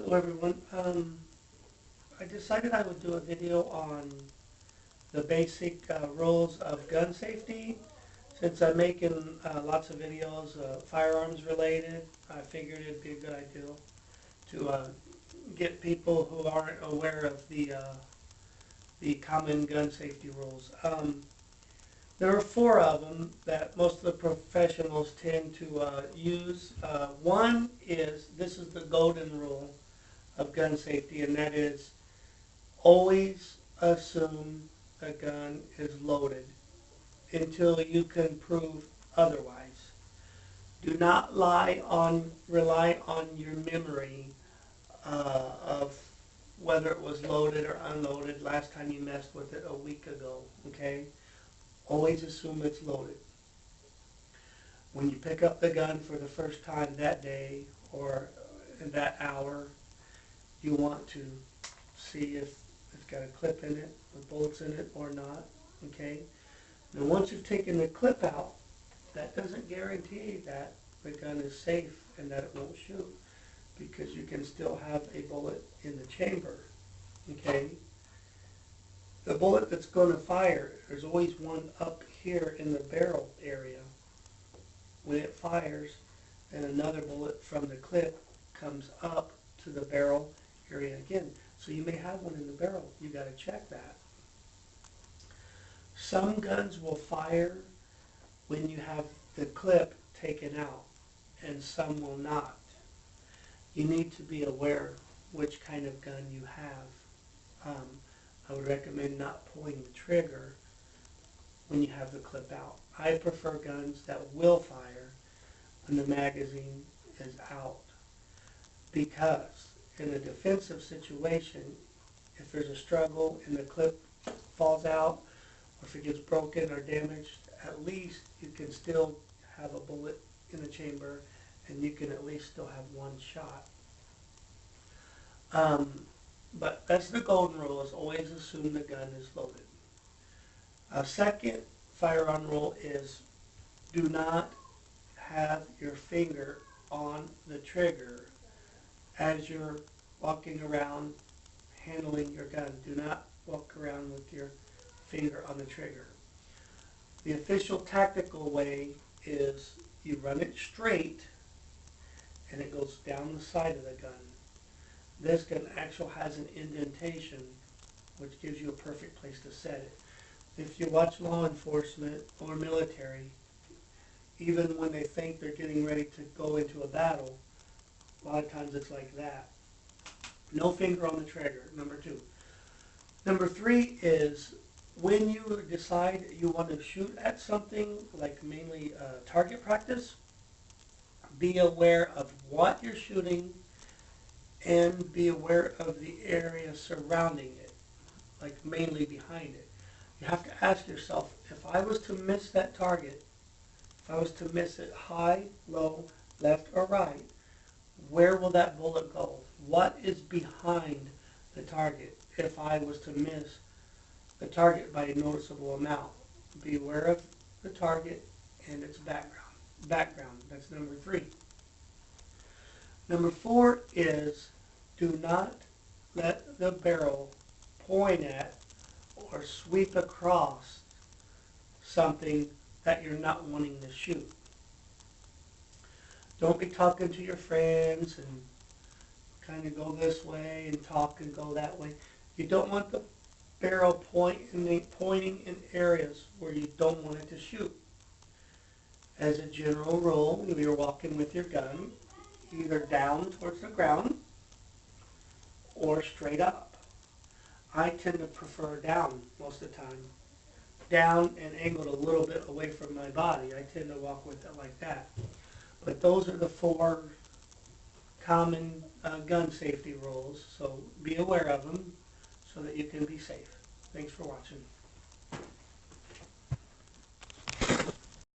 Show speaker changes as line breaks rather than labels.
Hello everyone. I decided I would do a video on the basic rules of gun safety. Since I'm making lots of videos firearms related, I figured it'd be a good idea to get people who aren't aware of the common gun safety rules. There are four of them that most of the professionals tend to use. One is, this is the golden rule of gun safety, and that is always assume a gun is loaded until you can prove otherwise. Do not rely on your memory of whether it was loaded or unloaded last time you messed with it a week ago, okay? Always assume it's loaded. When you pick up the gun for the first time that day or in that hour, you want to see if it's got a clip in it, with bullets in it or not, okay? Now once you've taken the clip out, that doesn't guarantee that the gun is safe and that it won't shoot, because you can still have a bullet in the chamber, okay? The bullet that's going to fire, there's always one up here in the barrel area. When it fires, then another bullet from the clip comes up to the barrel area again. So you may have one in the barrel. You got to check that. Some guns will fire when you have the clip taken out, and some will not. You need to be aware which kind of gun you have. I would recommend not pulling the trigger when you have the clip out. I prefer guns that will fire when the magazine is out, because in a defensive situation, if there's a struggle and the clip falls out, or if it gets broken or damaged, at least you can still have a bullet in the chamber, and you can at least still have one shot. But that's the golden rule, is always assume the gun is loaded. A second firearm rule is do not have your finger on the trigger as you're walking around handling your gun. Do not walk around with your finger on the trigger. The official tactical way is you run it straight and it goes down the side of the gun. This gun actually has an indentation, which gives you a perfect place to set it. If you watch law enforcement or military, even when they think they're getting ready to go into a battle, a lot of times it's like that. No finger on the trigger, number two. Number three is when you decide you want to shoot at something, like mainly target practice, be aware of what you're shooting and be aware of the area surrounding it, like mainly behind it. You have to ask yourself, if I was to miss that target, if I was to miss it high, low, left, or right, where will that bullet go? What is behind the target if I was to miss the target by a noticeable amount? Be aware of the target and its background. That's number three. Number four is do not let the barrel point at or sweep across something that you're not wanting to shoot. Don't be talking to your friends and kind of go this way and talk and go that way. You don't want the barrel pointing in areas where you don't want it to shoot. As a general rule, when you're walking with your gun, either down towards the ground or straight up. I tend to prefer down most of the time. Down and angled a little bit away from my body. I tend to walk with it like that. But those are the four common gun safety rules, so be aware of them so that you can be safe. Thanks for watching.